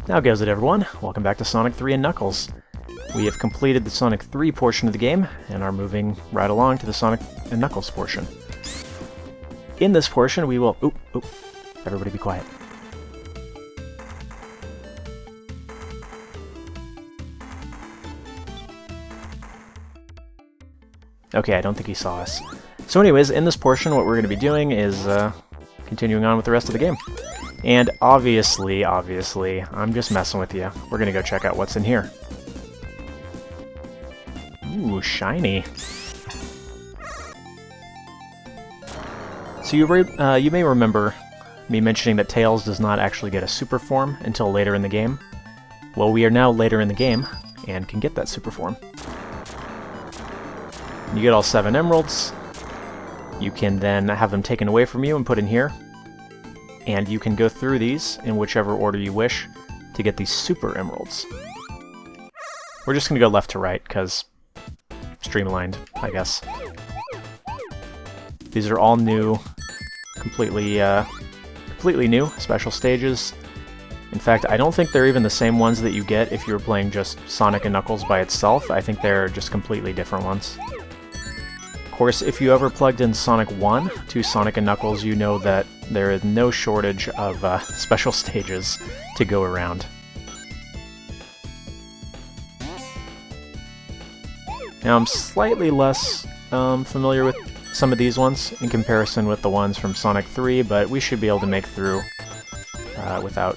Now goes it, everyone. Welcome back to Sonic 3 and Knuckles. We have completed the Sonic 3 portion of the game, and are moving right along to the Sonic and Knuckles portion. In this portion, we will... Oop. Everybody be quiet. Okay, I don't think he saw us. So anyways, in this portion, what we're going to be doing is continuing on with the rest of the game. And obviously, I'm just messing with you. We're going to go check out what's in here. Ooh, shiny. So you may remember me mentioning that Tails does not actually get a super form until later in the game. Well, we are now later in the game, and can get that super form. You get all 7 emeralds. You can then have them taken away from you and put in here. And you can go through these in whichever order you wish to get these super emeralds. We're just going to go left to right, because streamlined, I guess. These are all new, completely new special stages. In fact, I don't think they're even the same ones that you get if you were playing just Sonic and Knuckles by itself. I think they're just completely different ones. Of course, if you ever plugged in Sonic 1 to Sonic and Knuckles, you know that there is no shortage of special stages to go around. Now, I'm slightly less familiar with some of these ones in comparison with the ones from Sonic 3, but we should be able to make through without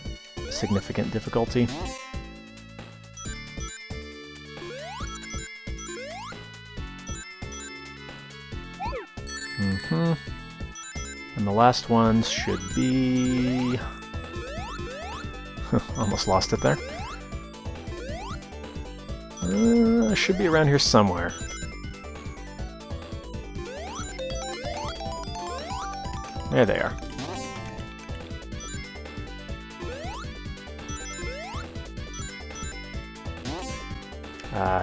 significant difficulty. And the last ones should be... Almost lost it there. Should be around here somewhere. There they are.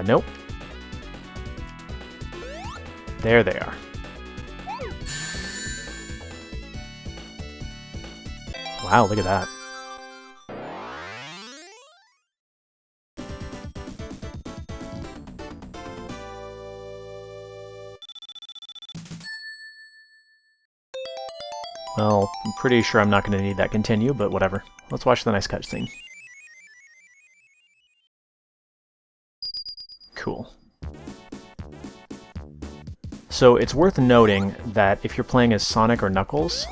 Nope. There they are. Wow, look at that. Well, I'm pretty sure I'm not going to need that continue, but whatever. Let's watch the nice cutscene. Cool. So it's worth noting that if you're playing as Sonic or Knuckles,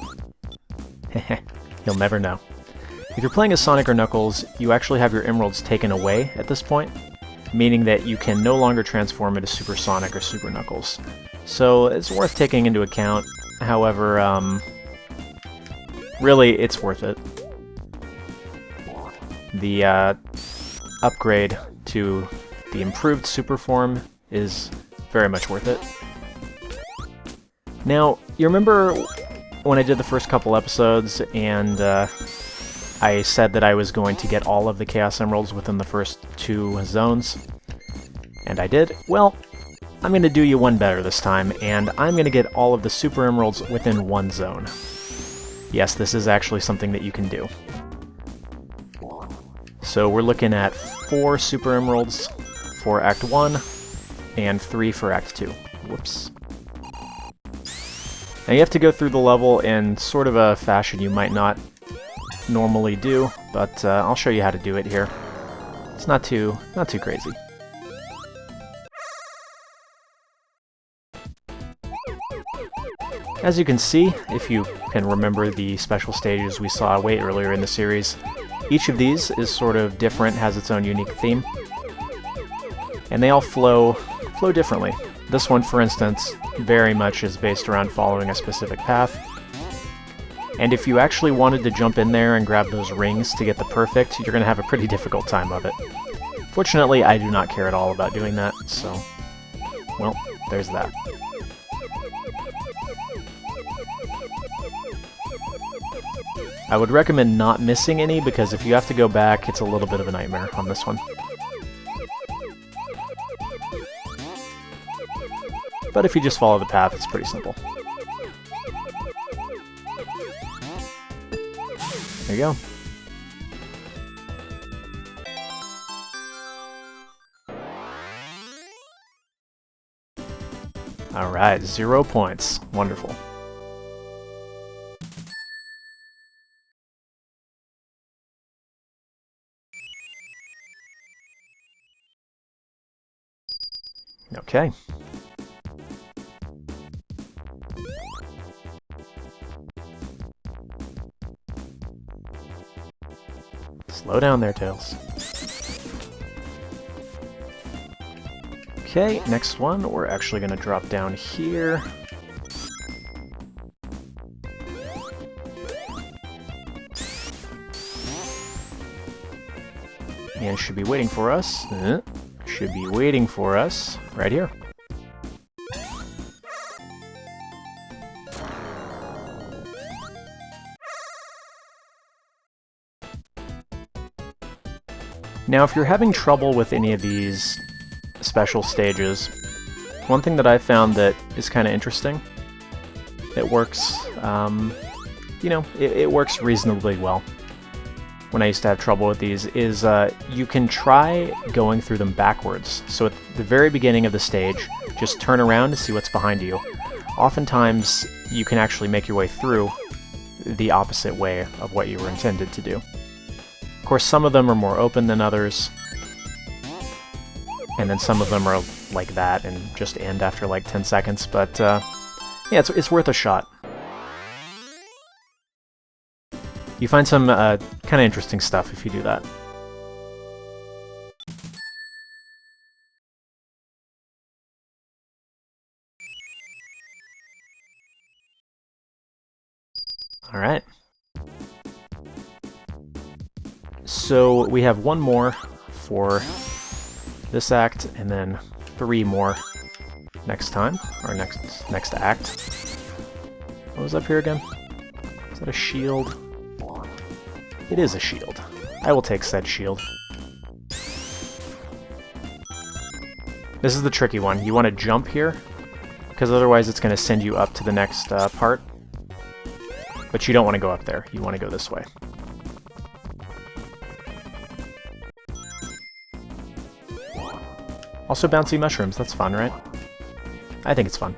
you'll never know. If you're playing as Sonic or Knuckles, you actually have your emeralds taken away at this point, meaning that you can no longer transform into Super Sonic or Super Knuckles. So it's worth taking into account. However, really, it's worth it. The upgrade to the improved super form is very much worth it. Now, you remember when I did the first couple episodes and I said that I was going to get all of the Chaos Emeralds within the first 2 zones? And I did? Well, I'm going to do you one better this time, and I'm going to get all of the Super Emeralds within 1 zone. Yes, this is actually something that you can do. So we're looking at 4 Super Emeralds for Act 1, and 3 for Act 2. Whoops. Now you have to go through the level in sort of a fashion you might not normally do, but I'll show you how to do it here. It's not too crazy. As you can see, if you can remember the special stages we saw way earlier in the series, each of these is sort of different, has its own unique theme, and they all flow differently. This one, for instance, very much is based around following a specific path. And if you actually wanted to jump in there and grab those rings to get the perfect, you're going to have a pretty difficult time of it. Fortunately, I do not care at all about doing that, so... well, there's that. I would recommend not missing any, because if you have to go back, it's a little bit of a nightmare on this one. But if you just follow the path, it's pretty simple. There you go. Alright, 0 points. Wonderful. Okay. Slow down there, Tails. Okay, next one, we're actually going to drop down here. And should be waiting for us. Should be waiting for us right here. Now, if you're having trouble with any of these special stages, one thing that I found that is kind of interesting, it works, you know, it works reasonably well when I used to have trouble with these, is you can try going through them backwards. So at the very beginning of the stage, just turn around to see what's behind you. Oftentimes, you can actually make your way through the opposite way of what you were intended to do. Of course, some of them are more open than others, and then some of them are like that and just end after like 10 seconds, but yeah, it's worth a shot. You find some kind of interesting stuff if you do that. Alright. So we have one more for this act, and then 3 more next time, or next act. What was up here again? Is that a shield? It is a shield. I will take said shield. This is the tricky one. You want to jump here, because otherwise it's going to send you up to the next part. But you don't want to go up there. You want to go this way. Also bouncy mushrooms. That's fun, right? I think it's fun.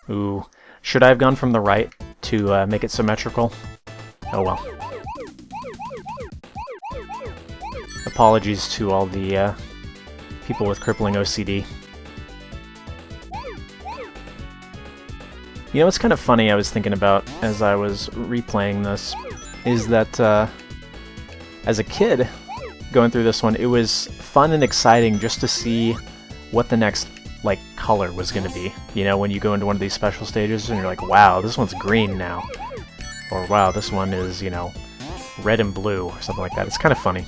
Ooh. Should I have gone from the right to make it symmetrical? Oh well. Apologies to all the people with crippling OCD. You know what's kind of funny I was thinking about as I was replaying this is that as a kid going through this one, it was fun and exciting just to see what the next like color was going to be. You know, when you go into one of these special stages and you're like, wow, this one's green now. Or wow, this one is, you know, red and blue or something like that. It's kind of funny.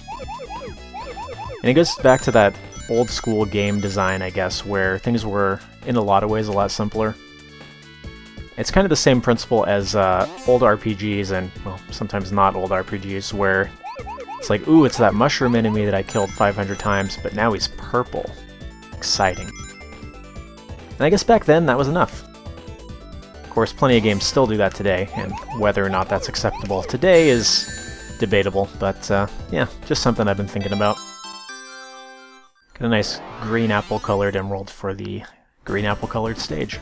And it goes back to that old school game design, I guess, where things were, in a lot of ways, a lot simpler. It's kind of the same principle as old RPGs, and, well, sometimes not old RPGs, where it's like, ooh, it's that mushroom enemy that I killed 500 times, but now he's purple. Exciting. And I guess back then, that was enough. Of course, plenty of games still do that today, and whether or not that's acceptable today is debatable, but yeah, just something I've been thinking about. Got a nice green apple-colored emerald for the green apple-colored stage.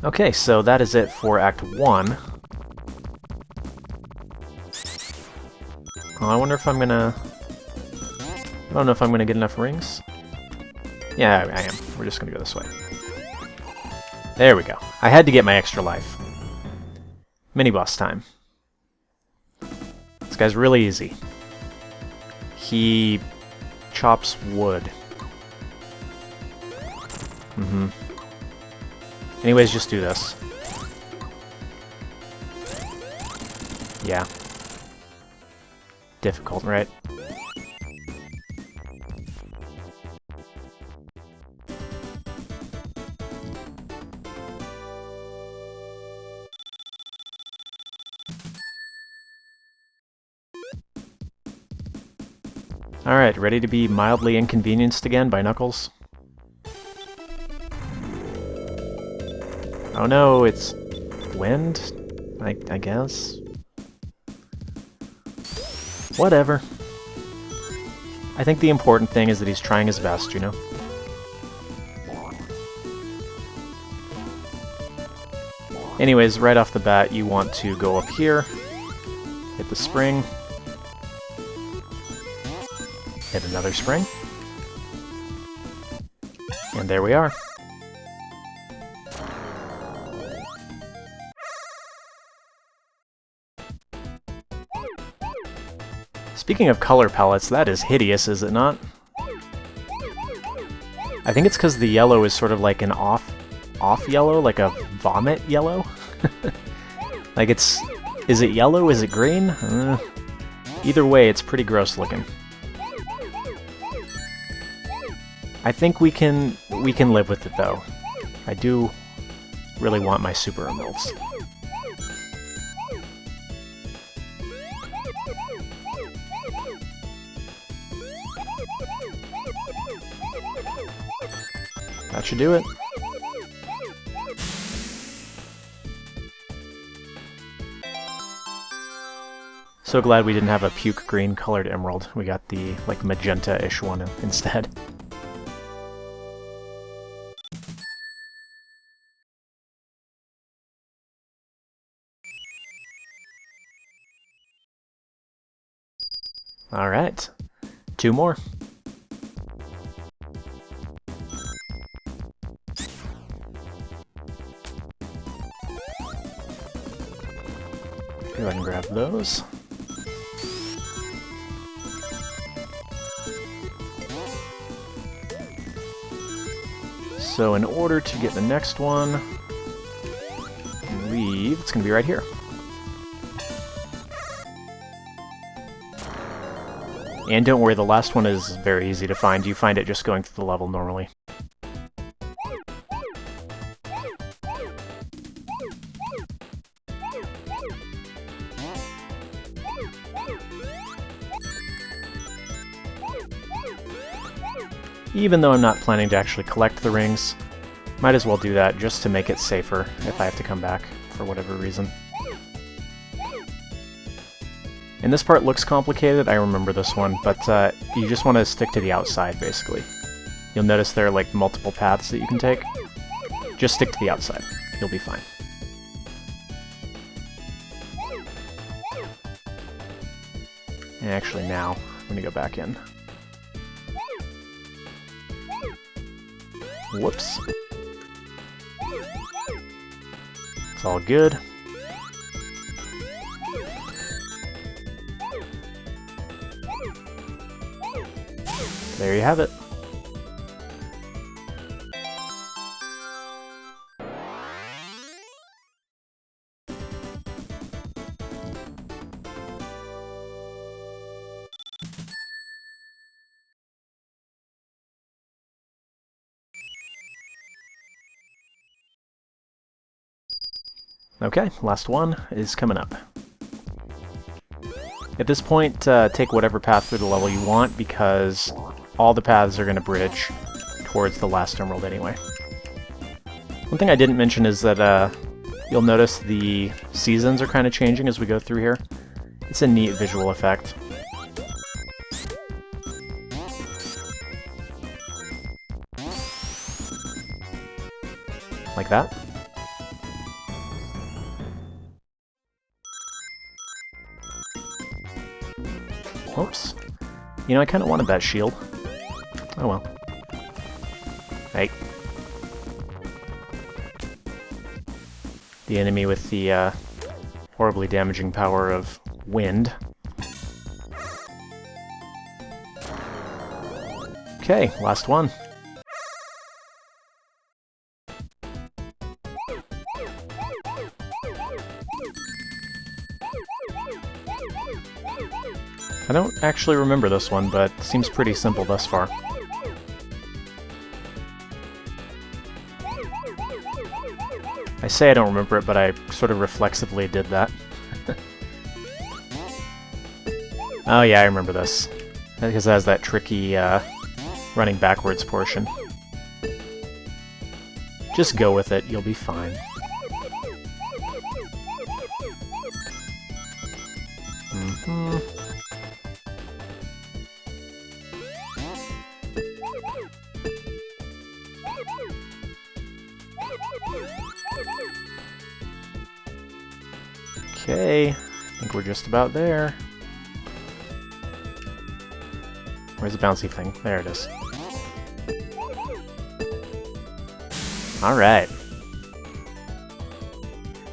Okay, so that is it for Act 1. Oh, I wonder if I'm gonna... I don't know if I'm gonna get enough rings. Yeah, I am. We're just gonna go this way. There we go. I had to get my extra life. Mini-boss time. This guy's really easy. He chops wood. Anyways, just do this. Yeah. Difficult, right? Alright, ready to be mildly inconvenienced again by Knuckles? Oh no, it's wind? I guess? Whatever. I think the important thing is that he's trying his best, you know? Anyways, right off the bat, you want to go up here, hit the spring, hit another spring, and there we are. Speaking of color palettes, that is hideous, is it not? I think it's because the yellow is sort of like an off yellow, like a vomit yellow? Like it's... is it yellow? Is it green? Either way, it's pretty gross looking. I think we can live with it, though. I do really want my Super Emeralds. That should do it. So glad we didn't have a puke green colored emerald. We got the, like, magenta-ish one instead. Alright. 2 more. Go ahead and grab those. So in order to get the next one, I believe it's going to be right here. And don't worry, the last one is very easy to find. You find it just going through the level normally. Even though I'm not planning to actually collect the rings, might as well do that just to make it safer if I have to come back for whatever reason. And this part looks complicated, I remember this one, but you just want to stick to the outside, basically. You'll notice there are like multiple paths that you can take. Just stick to the outside. You'll be fine. And actually now, I'm going to go back in. Whoops. It's all good. There you have it. Okay, last one is coming up. At this point, take whatever path through the level you want, because all the paths are going to bridge towards the last emerald anyway. One thing I didn't mention is that you'll notice the seasons are kind of changing as we go through here. It's a neat visual effect. Like that. Oops. You know, I kind of wanted that shield. Oh well. Hey. The enemy with the horribly damaging power of wind. Okay, last one. I don't actually remember this one, but it seems pretty simple thus far. I say I don't remember it, but I sort of reflexively did that. Oh yeah, I remember this. Because it has that tricky running backwards portion. Just go with it, you'll be fine. Mm-hmm. Okay, I think we're just about there. Where's the bouncy thing? There it is. Alright.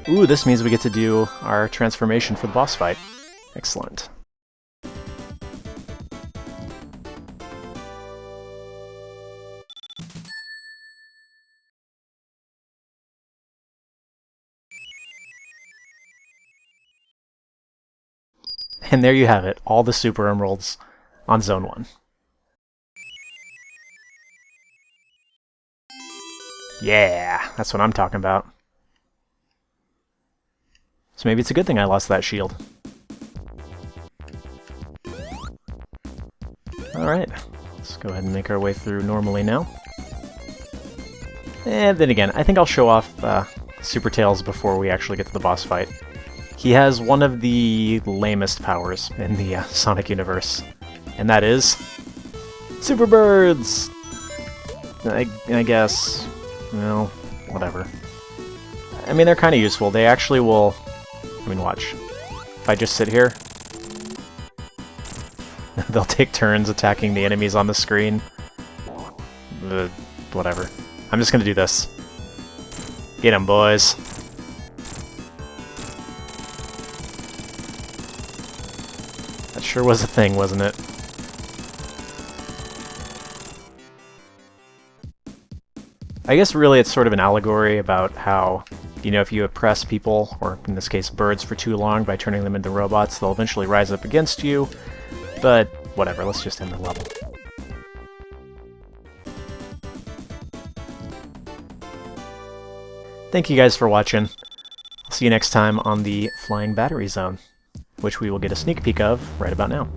Ooh, this means we get to do our transformation for the boss fight. Excellent. And there you have it, all the Super Emeralds on Zone 1. Yeah, that's what I'm talking about. So maybe it's a good thing I lost that shield. Alright, let's go ahead and make our way through normally now. And then again, I think I'll show off Super Tails before we actually get to the boss fight. He has one of the lamest powers in the Sonic universe, and that is Super Birds! I guess, well, whatever. I mean, they're kind of useful. They actually will... I mean, watch. If I just sit here, they'll take turns attacking the enemies on the screen. Whatever. I'm just gonna do this. Get 'em, boys. That sure was a thing, wasn't it? I guess really it's sort of an allegory about how, you know, if you oppress people, or in this case birds, for too long by turning them into robots, they'll eventually rise up against you. But whatever, let's just end the level. Thank you guys for watching. I'll see you next time on the Flying Battery Zone, which we will get a sneak peek of right about now.